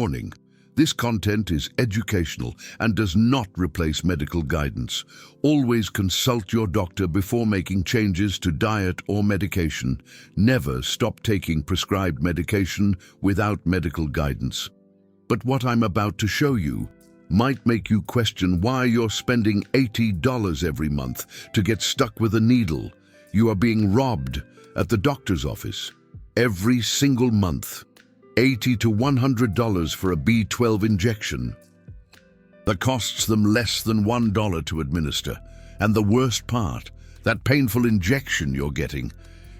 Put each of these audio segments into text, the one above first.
Warning: this content is educational and does not replace medical guidance. Always consult your doctor before making changes to diet or medication. Never stop taking prescribed medication without medical guidance. But what I'm about to show you might make you question why you're spending $80 every month to get stuck with a needle. You are being robbed at the doctor's office every single month. $80 to $100 for a B12 injection that costs them less than $1 to administer. And the worst part, that painful injection you're getting,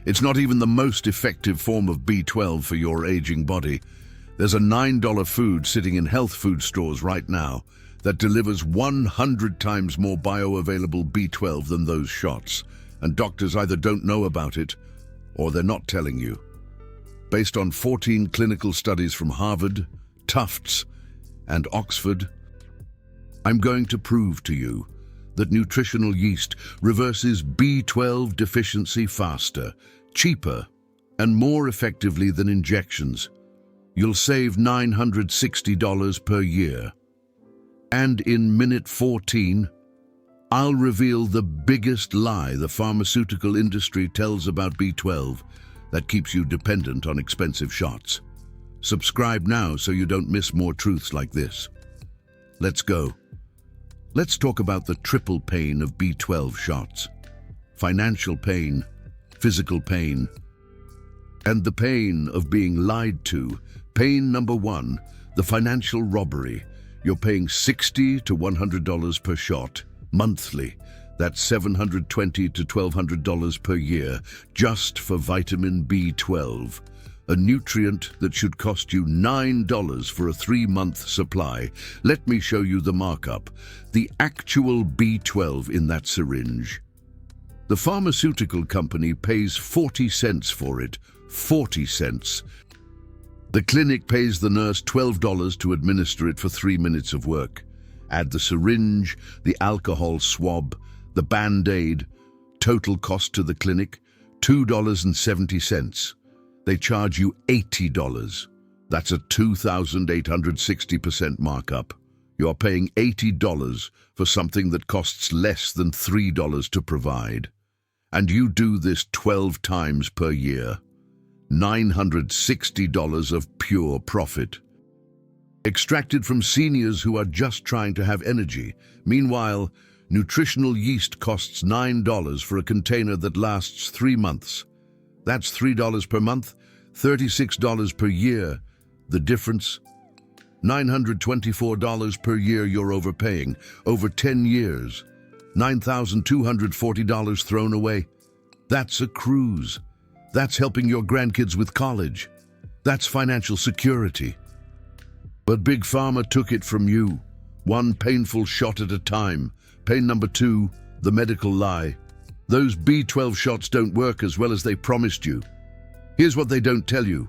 it's not even the most effective form of B12 for your aging body. There's a $9 food sitting in health food stores right now that delivers 100 times more bioavailable B12 than those shots. And doctors either don't know about it or they're not telling you. Based on 14 clinical studies from Harvard, Tufts, and Oxford, I'm going to prove to you that nutritional yeast reverses B12 deficiency faster, cheaper, and more effectively than injections. You'll save $960 per year. And in minute 14, I'll reveal the biggest lie the pharmaceutical industry tells about B12 that keeps you dependent on expensive shots. Subscribe now so you don't miss more truths like this. Let's go. Let's talk about the triple pain of B12 shots: financial pain, physical pain, and the pain of being lied to. Pain number one, the financial robbery. You're paying $60 to $100 per shot, monthly. That's $720 to $1,200 per year, just for vitamin B12, a nutrient that should cost you $9 for a 3-month supply. Let me show you the markup, the actual B12 in that syringe. The pharmaceutical company pays 40 cents for it, 40 cents. The clinic pays the nurse $12 to administer it for 3 minutes of work. Add the syringe, the alcohol swab, the Band-Aid. Total cost to the clinic, $2.70. They charge you $80. That's a 2,860% markup. You're paying $80 for something that costs less than $3 to provide. And you do this 12 times per year. $960 of pure profit, extracted from seniors who are just trying to have energy. Meanwhile, nutritional yeast costs $9 for a container that lasts 3 months. That's $3 per month, $36 per year. The difference? $924 per year you're overpaying. Over 10 years, $9,240 thrown away. That's a cruise. That's helping your grandkids with college. That's financial security. But Big Pharma took it from you, one painful shot at a time. Pain number 2, the medical lie. Those B12 shots don't work as well as they promised you. Here's what they don't tell you.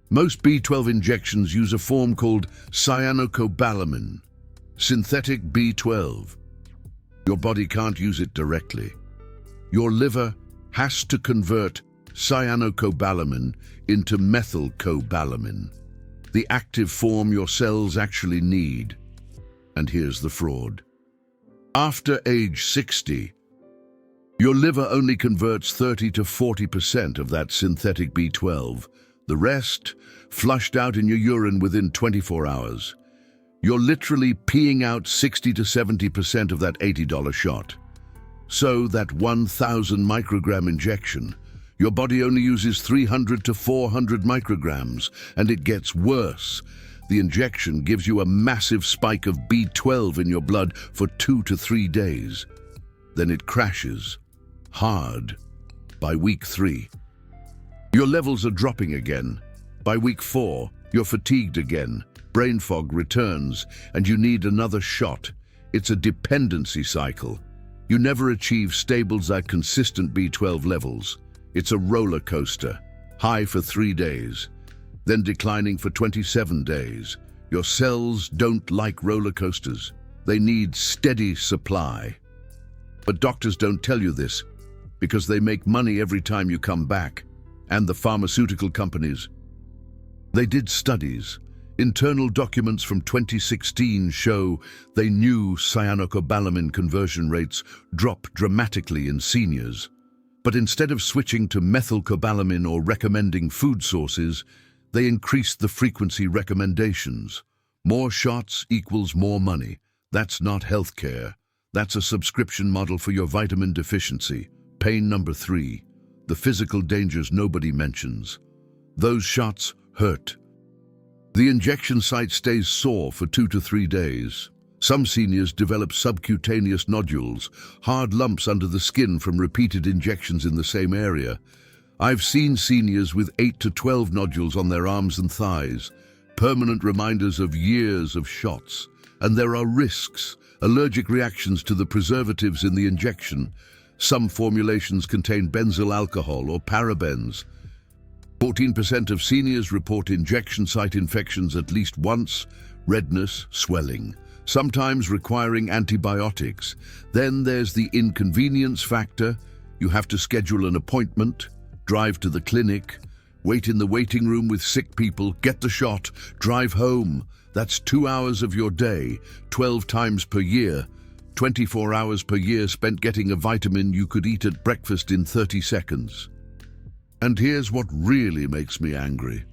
Most B12 injections use a form called cyanocobalamin, synthetic B12. Your body can't use it directly. Your liver has to convert cyanocobalamin into methylcobalamin, the active form your cells actually need. And here's the fraud. After age 60, your liver only converts 30 to 40% of that synthetic B12. The rest, flushed out in your urine within 24 hours. You're literally peeing out 60 to 70% of that $80 shot. So that 1,000 microgram injection, your body only uses 300 to 400 micrograms, and it gets worse. The injection gives you a massive spike of B12 in your blood for 2 to 3 days. Then it crashes, hard, by week 3. Your levels are dropping again. By week 4, you're fatigued again, brain fog returns, and you need another shot. It's a dependency cycle. You never achieve stable, consistent B12 levels. It's a roller coaster, high for 3 days, then declining for 27 days. Your cells don't like roller coasters. They need steady supply. But doctors don't tell you this because they make money every time you come back. And the pharmaceutical companies. They did studies. Internal documents from 2016 show they knew cyanocobalamin conversion rates drop dramatically in seniors. But instead of switching to methylcobalamin or recommending food sources, they increased the frequency recommendations. More shots equals more money. That's not healthcare. That's a subscription model for your vitamin deficiency. Pain number 3, the physical dangers nobody mentions. Those shots hurt. The injection site stays sore for 2 to 3 days. Some seniors develop subcutaneous nodules, hard lumps under the skin from repeated injections in the same area. I've seen seniors with 8 to 12 nodules on their arms and thighs, permanent reminders of years of shots. And there are risks, allergic reactions to the preservatives in the injection. Some formulations contain benzyl alcohol or parabens. 14% of seniors report injection site infections at least once, redness, swelling, sometimes requiring antibiotics. Then there's the inconvenience factor. You have to schedule an appointment, drive to the clinic, wait in the waiting room with sick people, get the shot, drive home. That's 2 hours of your day, 12 times per year, 24 hours per year spent getting a vitamin you could eat at breakfast in 30 seconds. And here's what really makes me angry.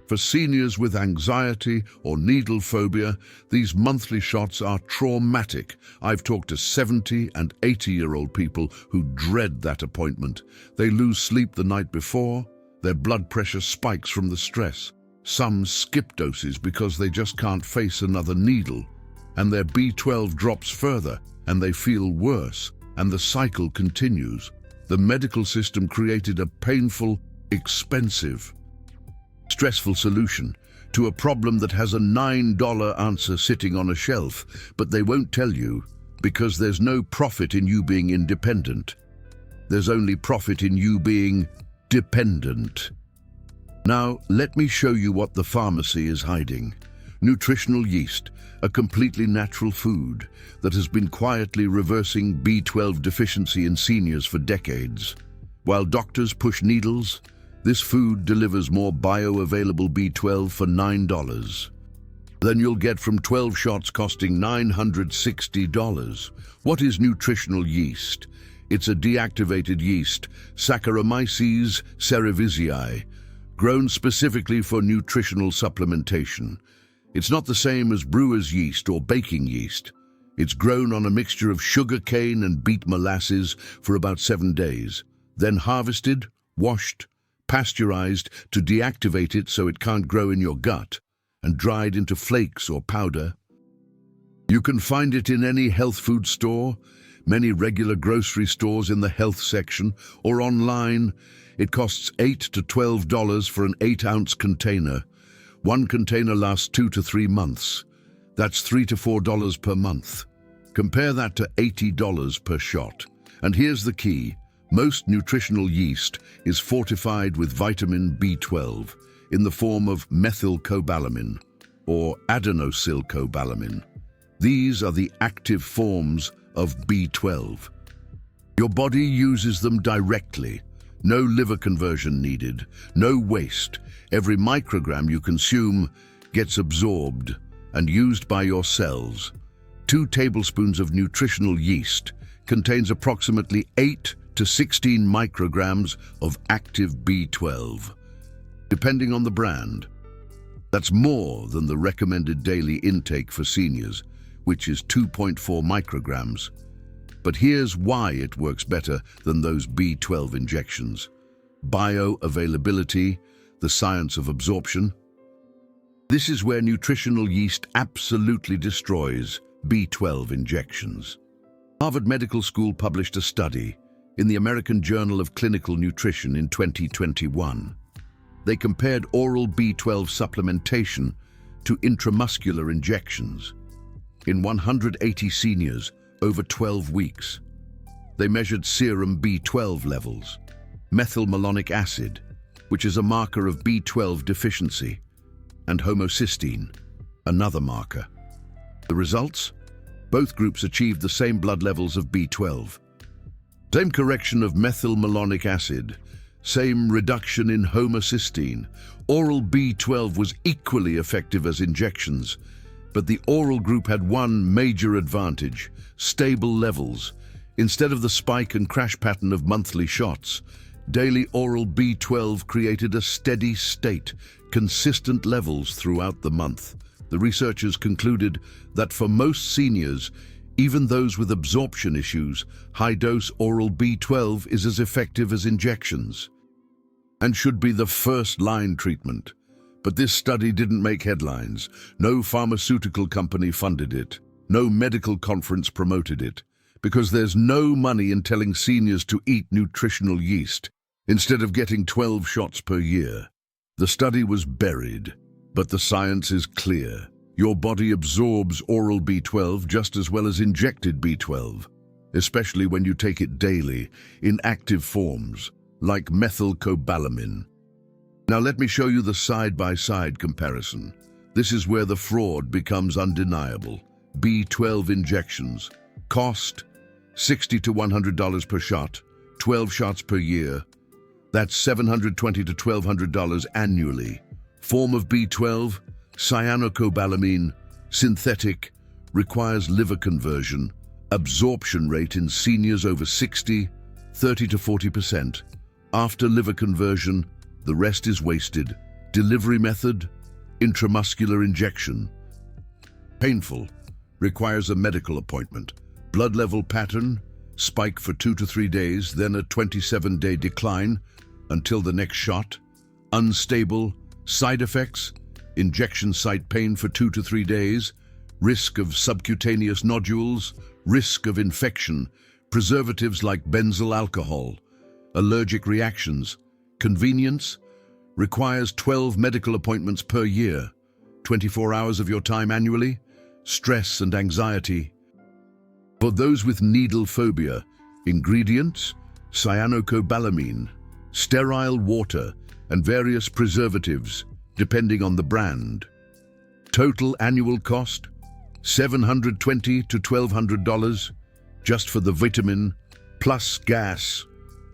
For seniors with anxiety or needle phobia, these monthly shots are traumatic. I've talked to 70 and 80-year-old people who dread that appointment. They lose sleep the night before, their blood pressure spikes from the stress. Some skip doses because they just can't face another needle. And their B12 drops further, and they feel worse, and the cycle continues. The medical system created a painful, expensive, stressful solution to a problem that has a $9 answer sitting on a shelf, but they won't tell you because there's no profit in you being independent. There's only profit in you being dependent. Now, let me show you what the pharmacy is hiding. Nutritional yeast, a completely natural food that has been quietly reversing B12 deficiency in seniors for decades. While doctors push needles, this food delivers more bioavailable B12 for $9 than you'll get from 12 shots costing $960. What is nutritional yeast? It's a deactivated yeast, Saccharomyces cerevisiae, grown specifically for nutritional supplementation. It's not the same as brewer's yeast or baking yeast. It's grown on a mixture of sugar cane and beet molasses for about 7 days, then harvested, washed, pasteurized to deactivate it so it can't grow in your gut, and dried into flakes or powder. You can find it in any health food store, many regular grocery stores in the health section, or online. It costs $8 to $12 for an 8-ounce container. One container lasts 2 to 3 months. That's $3 to $4 per month. Compare that to $80 per shot. And here's the key. Most nutritional yeast is fortified with vitamin B12 in the form of methylcobalamin or adenosylcobalamin. These are the active forms of B12. Your body uses them directly. No liver conversion needed, no waste. Every microgram you consume gets absorbed and used by your cells. 2 tablespoons of nutritional yeast contains approximately 8 to 16 micrograms of active B12, depending on the brand. That's more than the recommended daily intake for seniors, which is 2.4 micrograms. But here's why it works better than those B12 injections. Bioavailability, the science of absorption. This is where nutritional yeast absolutely destroys B12 injections. Harvard Medical School published a study in the American Journal of Clinical Nutrition in 2021. They compared oral B12 supplementation to intramuscular injections in 180 seniors over 12 weeks. They measured serum B12 levels, methylmalonic acid, which is a marker of B12 deficiency, and homocysteine, another marker. The results? Both groups achieved the same blood levels of B12. Same correction of methylmalonic acid, Same reduction in homocysteine. Oral B12 was equally effective as injections, but the oral group had one major advantage: stable levels. Instead of the spike and crash pattern of monthly shots, daily oral B12 created a steady state, consistent levels throughout the month. The researchers concluded that for most seniors, even those with absorption issues, high-dose oral B12 is as effective as injections and should be the first-line treatment. But this study didn't make headlines. No pharmaceutical company funded it. No medical conference promoted it. Because there's no money in telling seniors to eat nutritional yeast instead of getting 12 shots per year. The study was buried, but the science is clear. Your body absorbs oral B12 just as well as injected B12, especially when you take it daily in active forms, like methylcobalamin. Now let me show you the side-by-side comparison. This is where the fraud becomes undeniable. B12 injections cost $60 to $100 per shot, 12 shots per year. That's $720 to $1,200 annually. Form of B12, cyanocobalamin, synthetic, requires liver conversion. Absorption rate in seniors over 60, 30 to 40%. After liver conversion, the rest is wasted. Delivery method, intramuscular injection. Painful, requires a medical appointment. Blood level pattern, spike for 2 to 3 days, then a 27-day decline until the next shot. Unstable, side effects, injection site pain for 2 to 3 days, risk of subcutaneous nodules, risk of infection, preservatives like benzyl alcohol, allergic reactions. Convenience, requires 12 medical appointments per year, 24 hours of your time annually. Stress and anxiety. For those with needle phobia, ingredients, cyanocobalamin, sterile water, and various preservatives, depending on the brand. Total annual cost, $720 to $1,200, just for the vitamin, plus gas,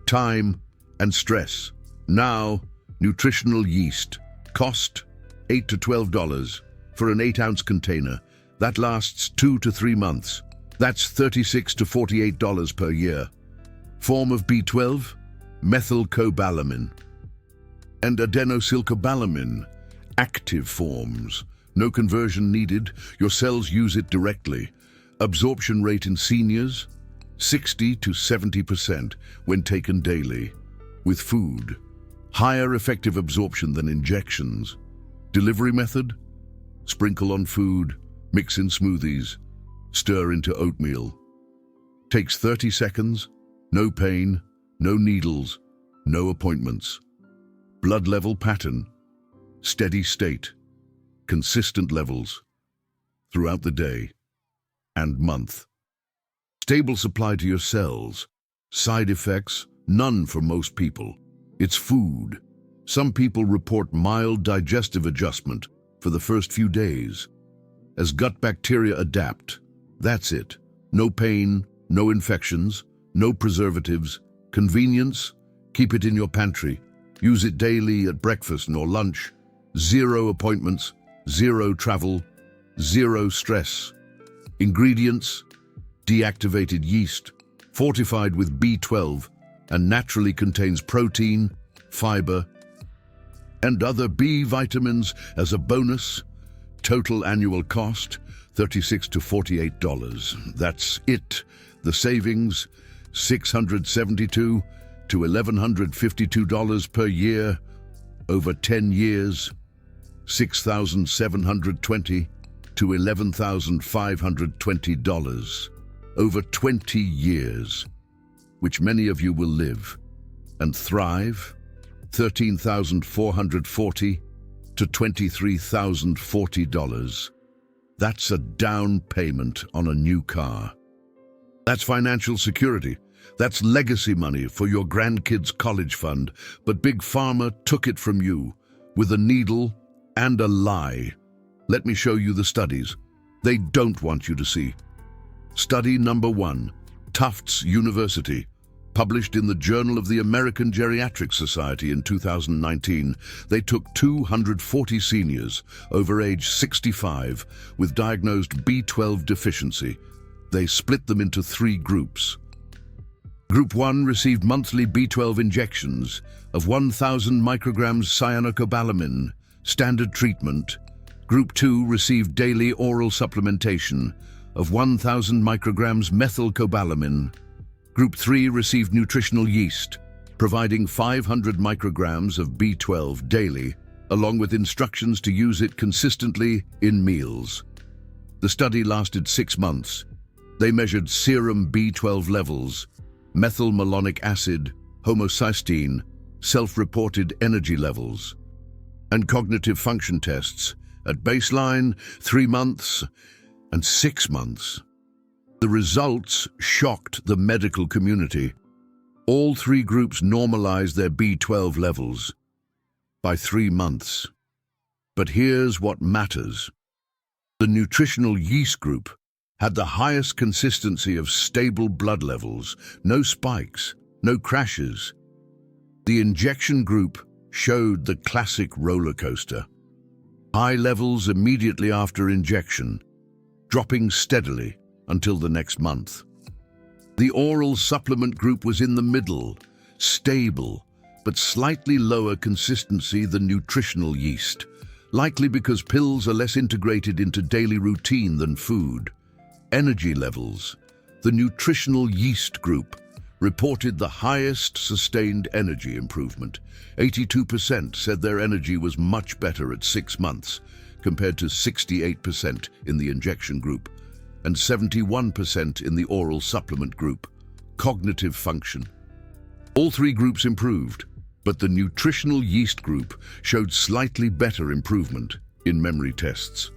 time, and stress. Now, nutritional yeast, cost $8 to $12 for an 8-ounce container. That lasts 2 to 3 months. That's $36 to $48 per year. Form of B12, methylcobalamin and adenosylcobalamin, active forms. No conversion needed, your cells use it directly. Absorption rate in seniors, 60 to 70% when taken daily. With food, higher effective absorption than injections. Delivery method, sprinkle on food, mix in smoothies, stir into oatmeal. Takes 30 seconds, no pain, no needles, no appointments. Blood level pattern, steady state, consistent levels throughout the day and month. Stable supply to your cells. Side effects, none for most people. It's food. Some people report mild digestive adjustment for the first few days. As gut bacteria adapt, that's it. No pain, no infections, no preservatives. Convenience, keep it in your pantry. Use it daily at breakfast or lunch. 0 appointments, 0 travel, 0 stress. Ingredients, deactivated yeast, fortified with B12, and naturally contains protein, fiber, and other B vitamins as a bonus. Total annual cost, $36 to $48. That's it. The savings, $672 to $1,152 per year. Over 10 years, $6,720 to $11,520. Over 20 years, which many of you will live and thrive. $13,440 to $23,040. That's a down payment on a new car. That's financial security. That's legacy money for your grandkids' college fund. But Big Pharma took it from you with a needle and a lie. Let me show you the studies they don't want you to see. Study number 1, Tufts University. Published in the Journal of the American Geriatric Society in 2019, they took 240 seniors over age 65 with diagnosed B12 deficiency. They split them into 3 groups. Group 1 received monthly B12 injections of 1,000 micrograms cyanocobalamin, standard treatment. Group 2 received daily oral supplementation of 1,000 micrograms methylcobalamin. Group 3 received nutritional yeast, providing 500 micrograms of B12 daily, along with instructions to use it consistently in meals. The study lasted 6 months. They measured serum B12 levels, methylmalonic acid, homocysteine, self-reported energy levels, and cognitive function tests at baseline, 3 months, and 6 months. The results shocked the medical community. All 3 groups normalized their B12 levels by 3 months. But here's what matters. The nutritional yeast group had the highest consistency of stable blood levels, no spikes, no crashes. The injection group showed the classic roller coaster. High levels immediately after injection, dropping steadily until the next month. The oral supplement group was in the middle, stable, but slightly lower consistency than nutritional yeast, likely because pills are less integrated into daily routine than food. Energy levels. The nutritional yeast group reported the highest sustained energy improvement. 82% said their energy was much better at 6 months, compared to 68% in the injection group, and 71% in the oral supplement group. Cognitive function. All 3 groups improved, but the nutritional yeast group showed slightly better improvement in memory tests.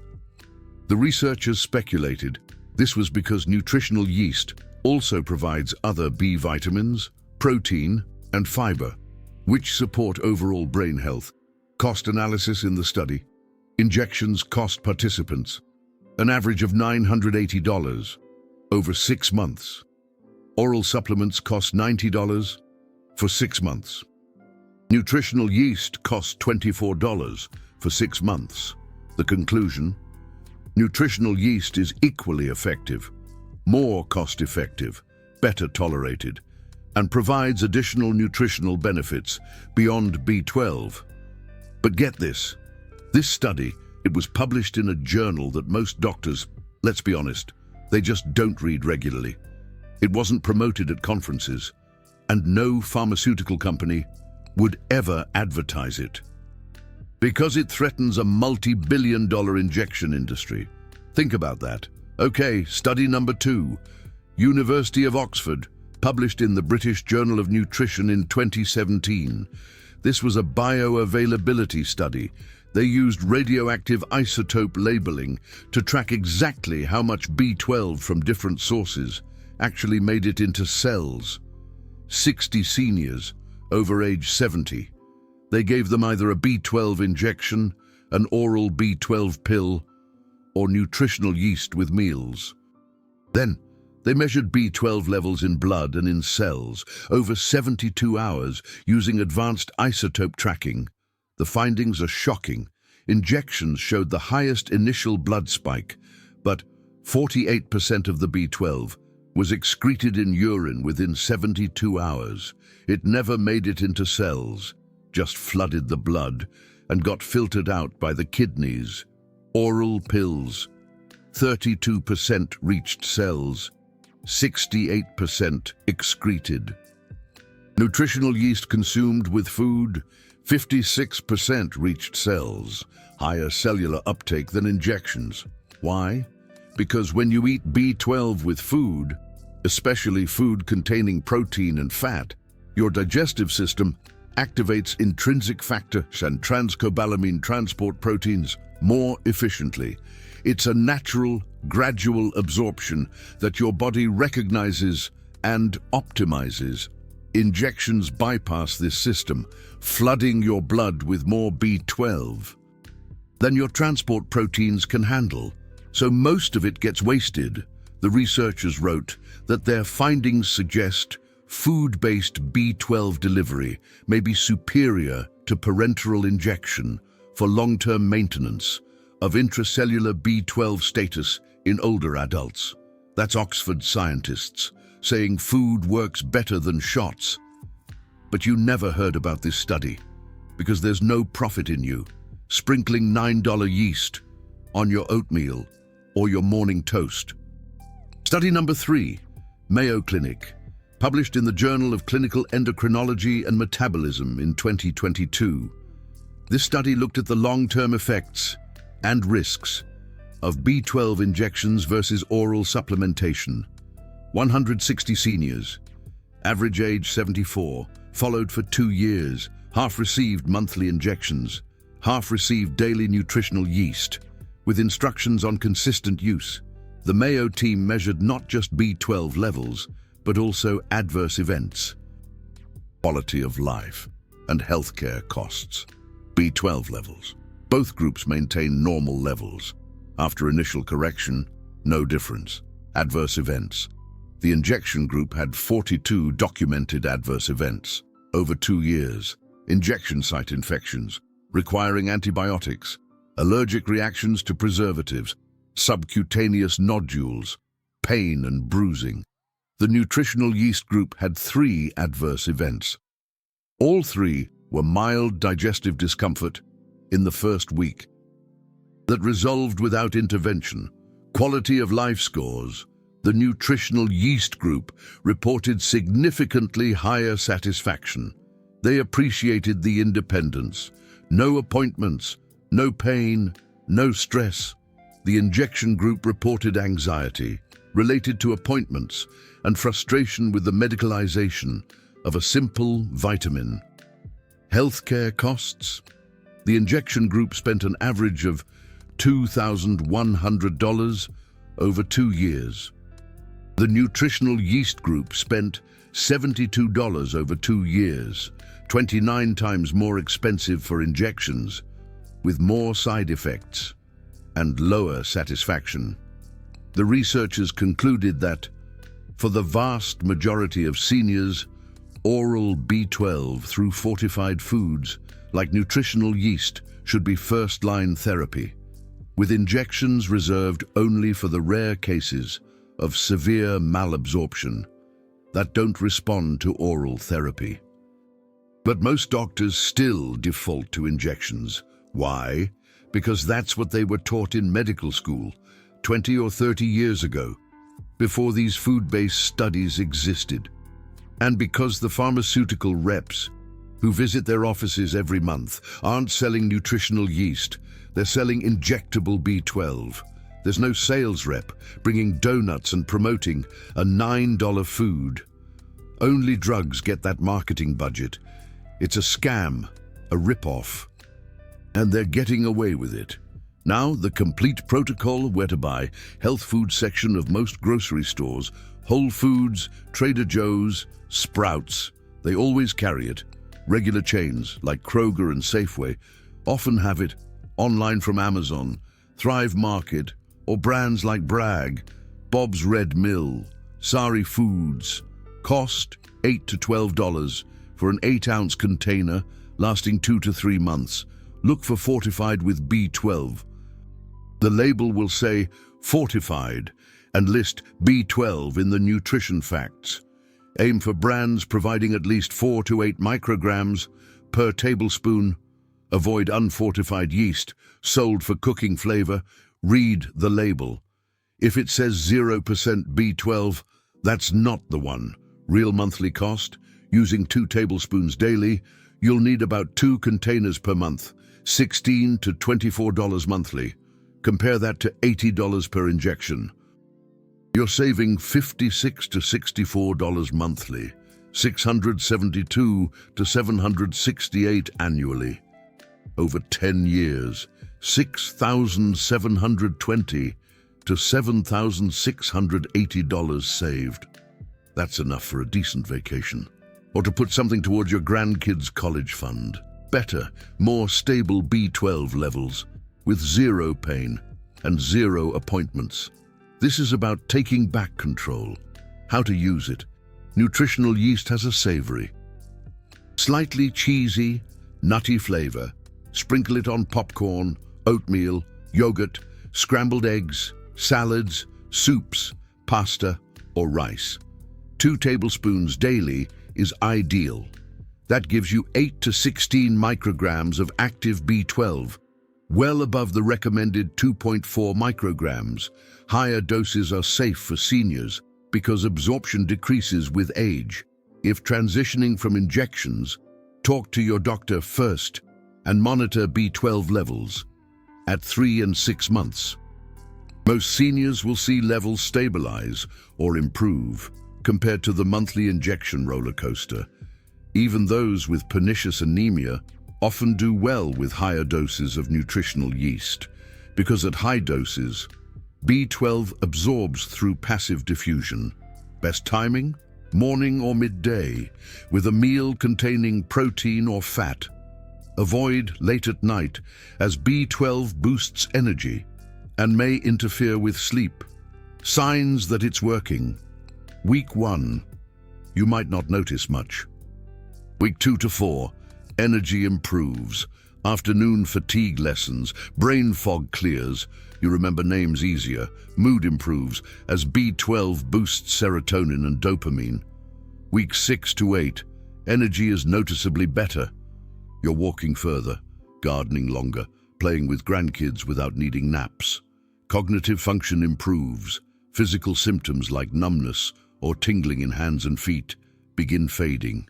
The researchers speculated this was because nutritional yeast also provides other B vitamins, protein, and fiber, which support overall brain health. Cost analysis in the study. Injections cost participants an average of $980 over 6 months. Oral supplements cost $90 for 6 months. Nutritional yeast cost $24 for 6 months. The conclusion: nutritional yeast is equally effective, more cost-effective, better tolerated, and provides additional nutritional benefits beyond B12. But get this study, it was published in a journal that most doctors, let's be honest, they just don't read regularly. It wasn't promoted at conferences, and no pharmaceutical company would ever advertise it. Because it threatens a multi-billion-dollar injection industry. Think about that. Okay, study number 2. University of Oxford, published in the British Journal of Nutrition in 2017. This was a bioavailability study. They used radioactive isotope labeling to track exactly how much B12 from different sources actually made it into cells. 60 seniors over age 70. They gave them either a B12 injection, an oral B12 pill, or nutritional yeast with meals. Then, they measured B12 levels in blood and in cells over 72 hours using advanced isotope tracking. The findings are shocking. Injections showed the highest initial blood spike, but 48% of the B12 was excreted in urine within 72 hours. It never made it into cells, just flooded the blood and got filtered out by the kidneys. Oral pills. 32% reached cells, 68% excreted. Nutritional yeast consumed with food, 56% reached cells, higher cellular uptake than injections. Why? Because when you eat B12 with food, especially food containing protein and fat, your digestive system activates intrinsic factor and transcobalamin transport proteins more efficiently. It's a natural, gradual absorption that your body recognizes and optimizes. Injections bypass this system, flooding your blood with more B12 than your transport proteins can handle, so most of it gets wasted. The researchers wrote that their findings suggest food-based B12 delivery may be superior to parenteral injection for long-term maintenance of intracellular B12 status in older adults. That's Oxford scientists saying food works better than shots. But you never heard about this study because there's no profit in you sprinkling $9 yeast on your oatmeal or your morning toast. Study number 3, Mayo Clinic, published in the Journal of Clinical Endocrinology and Metabolism in 2022. This study looked at the long-term effects and risks of B12 injections versus oral supplementation. 160 seniors, average age 74, followed for 2 years. Half received monthly injections, half received daily nutritional yeast, with instructions on consistent use. The Mayo team measured not just B12 levels, but also adverse events, quality of life, and healthcare costs. B12 levels. Both groups maintained normal levels. After initial correction, no difference. Adverse events. The injection group had 42 documented adverse events over 2 years. Injection site infections, requiring antibiotics, allergic reactions to preservatives, subcutaneous nodules, pain and bruising. The nutritional yeast group had 3 adverse events. All 3 were mild digestive discomfort in the first week that resolved without intervention. Quality of life scores. The nutritional yeast group reported significantly higher satisfaction. They appreciated the independence. No appointments, no pain, no stress. The injection group reported anxiety related to appointments and frustration with the medicalization of a simple vitamin. Healthcare costs. The injection group spent an average of $2,100 over 2 years. The nutritional yeast group spent $72 over 2 years, 29 times more expensive for injections, with more side effects and lower satisfaction. The researchers concluded that, for the vast majority of seniors, oral B12 through fortified foods like nutritional yeast should be first-line therapy, with injections reserved only for the rare cases of severe malabsorption that don't respond to oral therapy. But most doctors still default to injections. Why? Because that's what they were taught in medical school 20 or 30 years ago, before these food-based studies existed. And because the pharmaceutical reps who visit their offices every month aren't selling nutritional yeast, they're selling injectable B12. There's no sales rep bringing donuts and promoting a $9 food. Only drugs get that marketing budget. It's a scam, a rip-off. And they're getting away with it. Now, the complete protocol of where to buy, health food section of most grocery stores, Whole Foods, Trader Joe's, Sprouts, they always carry it. Regular chains like Kroger and Safeway often have it. Online from Amazon, Thrive Market, or brands like Bragg, Bob's Red Mill, Sari Foods. Cost $8 to $12 for an 8-ounce container lasting 2 to 3 months. Look for fortified with B12. The label will say fortified and list B12 in the nutrition facts. Aim for brands providing at least 4 to 8 micrograms per tablespoon. Avoid unfortified yeast sold for cooking flavor. Read the label. If it says 0% B12, that's not the one. Real monthly cost, using 2 tablespoons daily, you'll need about 2 containers per month, $16 to $24 monthly. Compare that to $80 per injection. You're saving $56 to $64 monthly, $672 to $768 annually. Over 10 years, $6,720 to $7,680 saved. That's enough for a decent vacation. Or to put something towards your grandkids' college fund. Better, more stable B12 levels, with 0 pain and 0 appointments. This is about taking back control. How to use it. Nutritional yeast has a savory, slightly cheesy, nutty flavor. Sprinkle it on popcorn, oatmeal, yogurt, scrambled eggs, salads, soups, pasta, or rice. 2 tablespoons daily is ideal. That gives you 8 to 16 micrograms of active B12, well above the recommended 2.4 micrograms. Higher doses are safe for seniors because absorption decreases with age. If transitioning from injections, talk to your doctor first and monitor B12 levels at 3 and 6 months. Most seniors will see levels stabilize or improve compared to the monthly injection roller coaster. Even those with pernicious anemia often do well with higher doses of nutritional yeast because at high doses, B12 absorbs through passive diffusion. Best timing? Morning or midday, with a meal containing protein or fat. Avoid late at night, as B12 boosts energy and may interfere with sleep. Signs that it's working. Week 1, you might not notice much. Week 2 to 4, energy improves. Afternoon fatigue lessens, brain fog clears, you remember names easier, mood improves as B12 boosts serotonin and dopamine. Week 6 to 8, energy is noticeably better. You're walking further, gardening longer, playing with grandkids without needing naps. Cognitive function improves. Physical symptoms like numbness or tingling in hands and feet begin fading.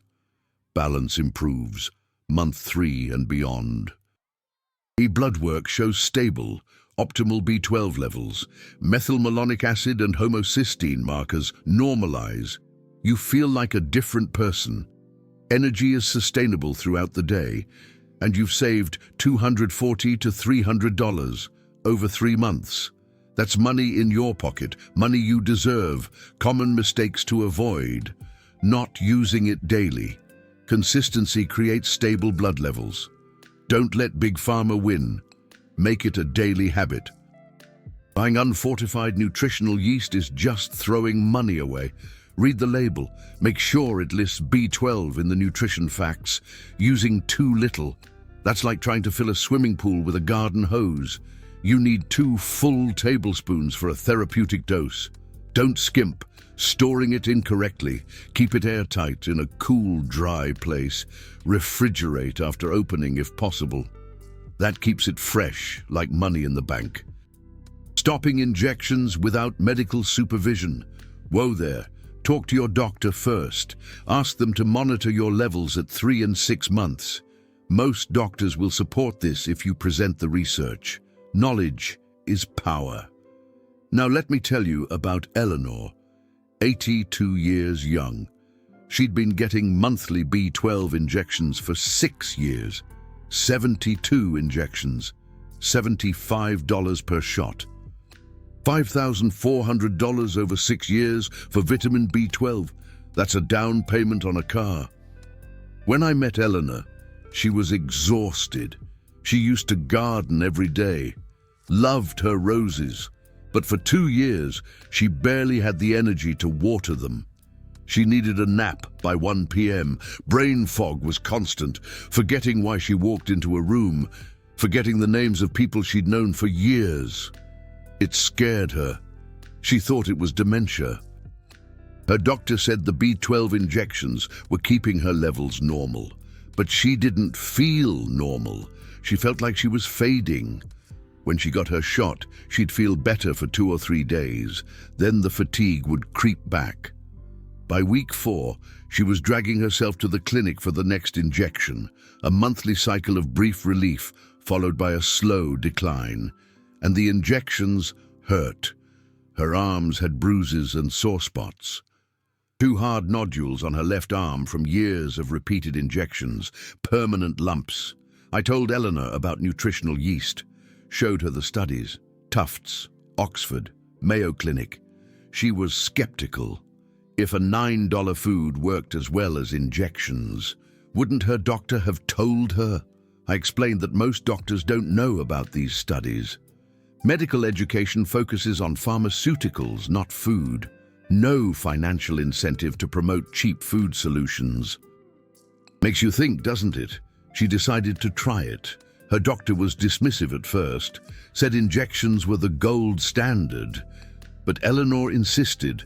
Balance improves. Month 3 and beyond. Blood work shows stable, optimal B12 levels. Methylmalonic acid and homocysteine markers normalize. You feel like a different person. Energy is sustainable throughout the day, and you've saved $240 to $300 over 3 months. That's money in your pocket, money you deserve. Common mistakes to avoid: not using it daily. Consistency creates stable blood levels. Don't let Big Pharma win. Make it a daily habit. Buying unfortified nutritional yeast is just throwing money away. Read the label. Make sure it lists B12 in the nutrition facts. Using too little, that's like trying to fill a swimming pool with a garden hose. You need 2 full tablespoons for a therapeutic dose. Don't skimp. Storing it incorrectly. Keep it airtight in a cool, dry place. Refrigerate after opening if possible. That keeps it fresh, like money in the bank. Stopping injections without medical supervision. Whoa there. Talk to your doctor first. Ask them to monitor your levels at 3 and 6 months. Most doctors will support this if you present the research. Knowledge is power. Now let me tell you about Eleanor, 82 years young. She'd been getting monthly B12 injections for 6 years. 72 injections, $75 per shot. $5,400 over 6 years for vitamin B12. That's a down payment on a car. When I met Eleanor, she was exhausted. She used to garden every day, loved her roses, but for 2 years, she barely had the energy to water them. She needed a nap by 1 p.m. Brain fog was constant, forgetting why she walked into a room, forgetting the names of people she'd known for years. It scared her. She thought it was dementia. Her doctor said the B12 injections were keeping her levels normal, but she didn't feel normal. She felt like she was fading. When she got her shot, she'd feel better for 2 or 3 days. Then the fatigue would creep back. By week 4, she was dragging herself to the clinic for the next injection, a monthly cycle of brief relief followed by a slow decline. And the injections hurt. Her arms had bruises and sore spots. 2 hard nodules on her left arm from years of repeated injections, permanent lumps. I told Eleanor about nutritional yeast, showed her the studies, Tufts, Oxford, Mayo Clinic. She was skeptical. If a $9 food worked as well as injections, wouldn't her doctor have told her? I explained that most doctors don't know about these studies. Medical education focuses on pharmaceuticals, not food. No financial incentive to promote cheap food solutions. Makes you think, doesn't it? She decided to try it. Her doctor was dismissive at first, said injections were the gold standard, but Eleanor insisted.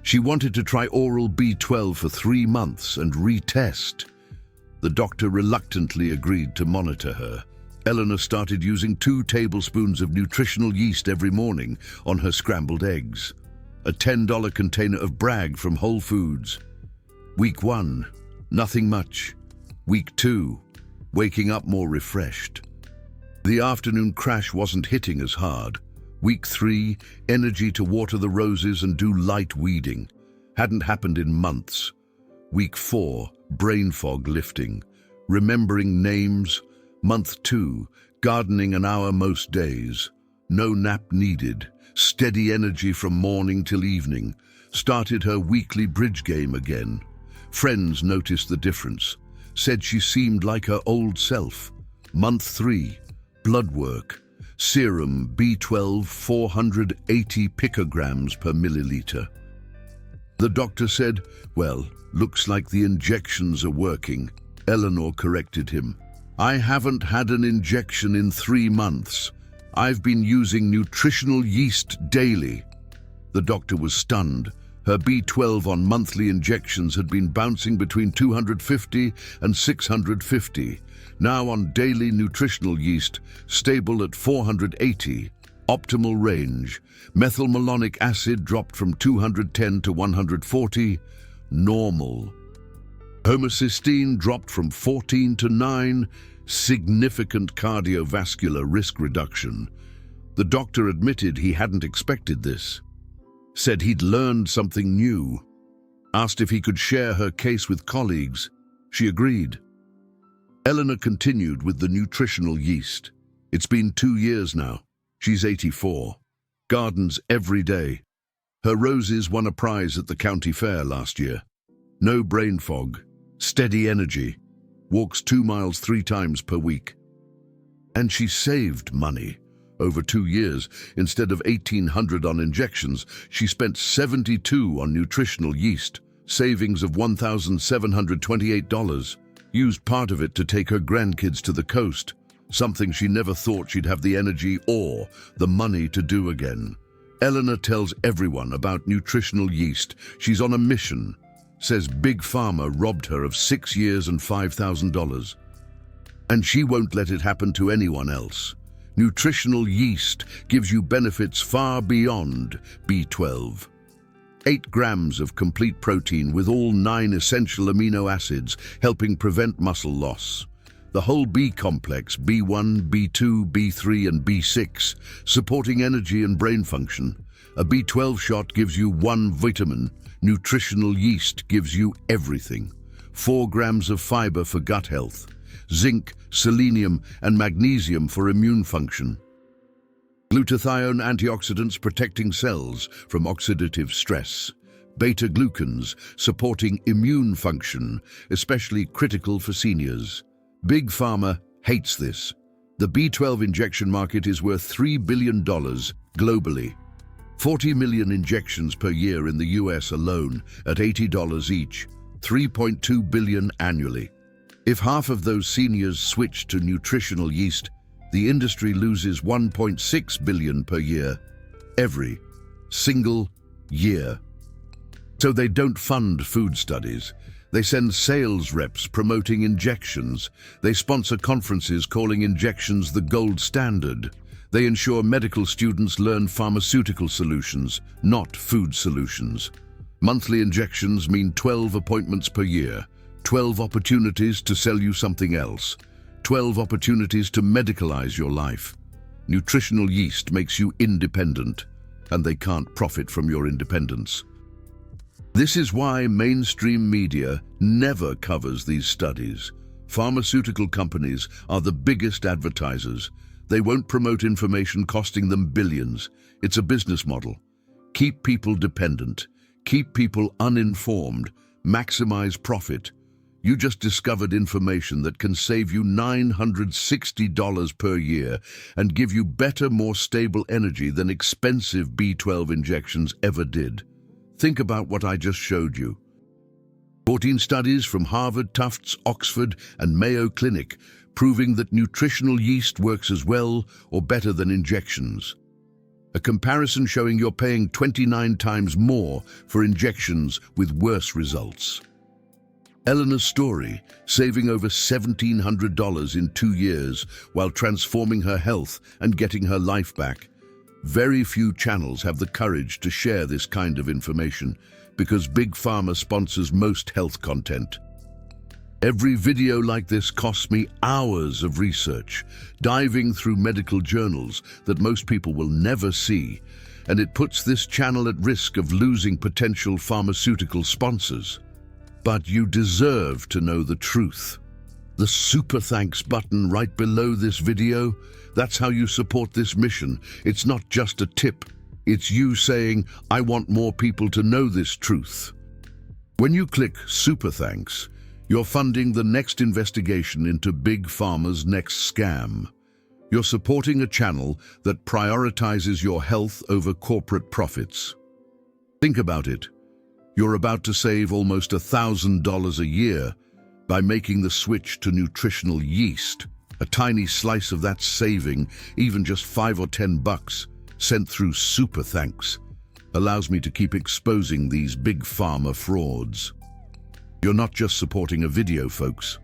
She wanted to try oral B12 for 3 months and retest. The doctor reluctantly agreed to monitor her. Eleanor started using 2 tablespoons of nutritional yeast every morning on her scrambled eggs. A $10 container of Bragg from Whole Foods. Week 1, nothing much. Week 2, waking up more refreshed. The afternoon crash wasn't hitting as hard. Week 3, energy to water the roses and do light weeding. Hadn't happened in months. Week 4, brain fog lifting. Remembering names. Month 2, gardening an hour most days. No nap needed. Steady energy from morning till evening. Started her weekly bridge game again. Friends noticed the difference. Said she seemed like her old self. Month 3, blood work. Serum B12 480 picograms per milliliter. The doctor said, "Well, looks like the injections are working." Eleanor corrected him. "I haven't had an injection in 3 months. I've been using nutritional yeast daily." The doctor was stunned. Her B12 on monthly injections had been bouncing between 250 and 650. Now on daily nutritional yeast, stable at 480. Optimal range. Methylmalonic acid dropped from 210 to 140. Normal. Homocysteine dropped from 14 to 9. Significant cardiovascular risk reduction. The doctor admitted he hadn't expected this. Said he'd learned something new. Asked if he could share her case with colleagues. She agreed. Eleanor continued with the nutritional yeast. It's been 2 years now. She's 84. Gardens every day. Her roses won a prize at the county fair last year. No brain fog. Steady energy. Walks 2 miles 3 times per week. And she saved money. Over 2 years, instead of $1,800 on injections, she spent $72 on nutritional yeast, savings of $1,728. Used part of it to take her grandkids to the coast, something she never thought she'd have the energy or the money to do again. Eleanor tells everyone about nutritional yeast. She's on a mission. Says Big Pharma robbed her of 6 years and $5,000. And she won't let it happen to anyone else. Nutritional yeast gives you benefits far beyond B12. 8 grams of complete protein with all 9 essential amino acids helping prevent muscle loss. The whole B complex, B1, B2, B3 and B6, supporting energy and brain function. A B12 shot gives you 1 vitamin. Nutritional yeast gives you everything. 4 grams of fiber for gut health. Zinc, selenium and magnesium for immune function. Glutathione antioxidants protecting cells from oxidative stress. Beta-glucans supporting immune function, especially critical for seniors. Big Pharma hates this. The B12 injection market is worth $3 billion globally. 40 million injections per year in the US alone at $80 each, 3.2 billion annually. If half of those seniors switch to nutritional yeast, the industry loses 1.6 billion per year, every single year. So they don't fund food studies. They send sales reps promoting injections. They sponsor conferences calling injections the gold standard. They ensure medical students learn pharmaceutical solutions, not food solutions. Monthly injections mean 12 appointments per year, 12 opportunities to sell you something else, 12 opportunities to medicalize your life. Nutritional yeast makes you independent, and they can't profit from your independence. This is why mainstream media never covers these studies. Pharmaceutical companies are the biggest advertisers. They won't promote information costing them billions. It's a business model. Keep people dependent. Keep people uninformed. Maximize profit. You just discovered information that can save you $960 per year and give you better, more stable energy than expensive B12 injections ever did. Think about what I just showed you. 14 studies from Harvard, Tufts, Oxford, and Mayo Clinic proving that nutritional yeast works as well or better than injections. A comparison showing you're paying 29 times more for injections with worse results. Eleanor's story, saving over $1,700 in 2 years while transforming her health and getting her life back. Very few channels have the courage to share this kind of information because Big Pharma sponsors most health content. Every video like this costs me hours of research, diving through medical journals that most people will never see, and it puts this channel at risk of losing potential pharmaceutical sponsors. But you deserve to know the truth. The super thanks button right below this video, that's how you support this mission. It's not just a tip, it's you saying, I want more people to know this truth. When you click super thanks, you're funding the next investigation into Big Pharma's next scam. You're supporting a channel that prioritizes your health over corporate profits. Think about it. You're about to save almost $1,000 a year by making the switch to nutritional yeast. A tiny slice of that saving, even just $5 or $10, sent through super thanks, allows me to keep exposing these Big Pharma frauds. You're not just supporting a video, folks.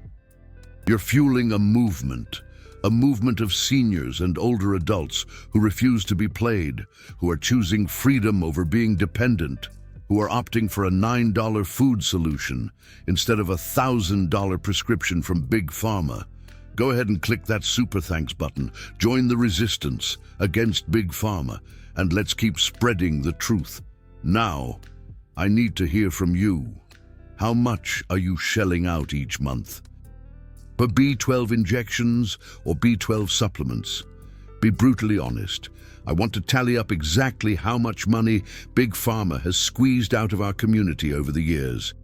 You're fueling a movement of seniors and older adults who refuse to be played, who are choosing freedom over being dependent, who are opting for a $9 food solution instead of a $1,000 prescription from Big Pharma. Go ahead and click that super thanks button. Join the resistance against Big Pharma, and let's keep spreading the truth. Now, I need to hear from you. How much are you shelling out each month? For B12 injections or B12 supplements? Be brutally honest. I want to tally up exactly how much money Big Pharma has squeezed out of our community over the years.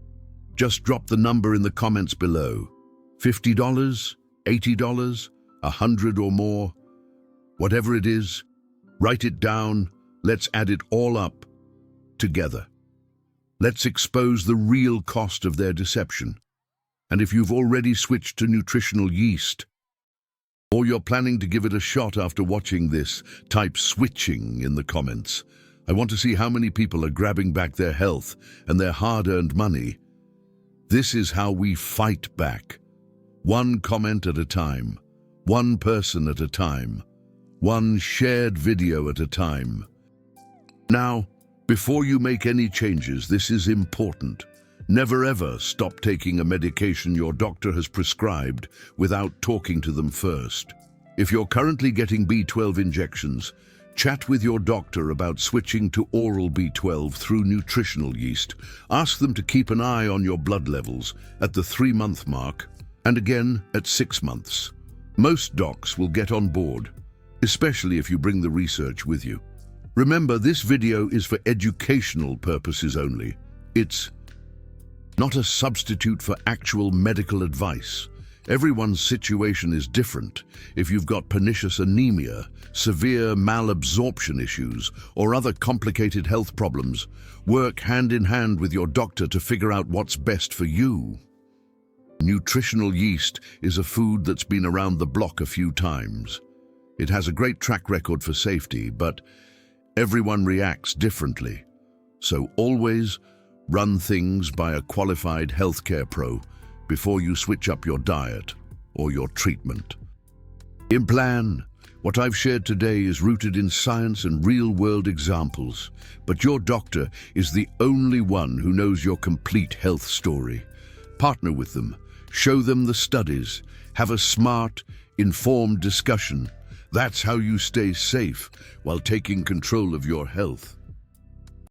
Just drop the number in the comments below. $50, $80, $100 or more. Whatever it is, write it down. Let's add it all up together. Let's expose the real cost of their deception. And if you've already switched to nutritional yeast, or you're planning to give it a shot after watching this, type switching in the comments. I want to see how many people are grabbing back their health and their hard-earned money. This is how we fight back. One comment at a time, one person at a time, one shared video at a time. Now, before you make any changes, this is important. Never ever stop taking a medication your doctor has prescribed without talking to them first. If you're currently getting B12 injections, chat with your doctor about switching to oral B12 through nutritional yeast. Ask them to keep an eye on your blood levels at the 3-month mark and again at 6 months. Most docs will get on board, especially if you bring the research with you. Remember, this video is for educational purposes only. It's not a substitute for actual medical advice. Everyone's situation is different. If you've got pernicious anemia, severe malabsorption issues, or other complicated health problems, work hand in hand with your doctor to figure out what's best for you. Nutritional yeast is a food that's been around the block a few times. It has a great track record for safety, but everyone reacts differently. So always run things by a qualified healthcare pro before you switch up your diet or your treatment. In plan, what I've shared today is rooted in science and real-world examples, but your doctor is the only one who knows your complete health story. Partner with them, show them the studies, have a smart, informed discussion. That's how you stay safe while taking control of your health.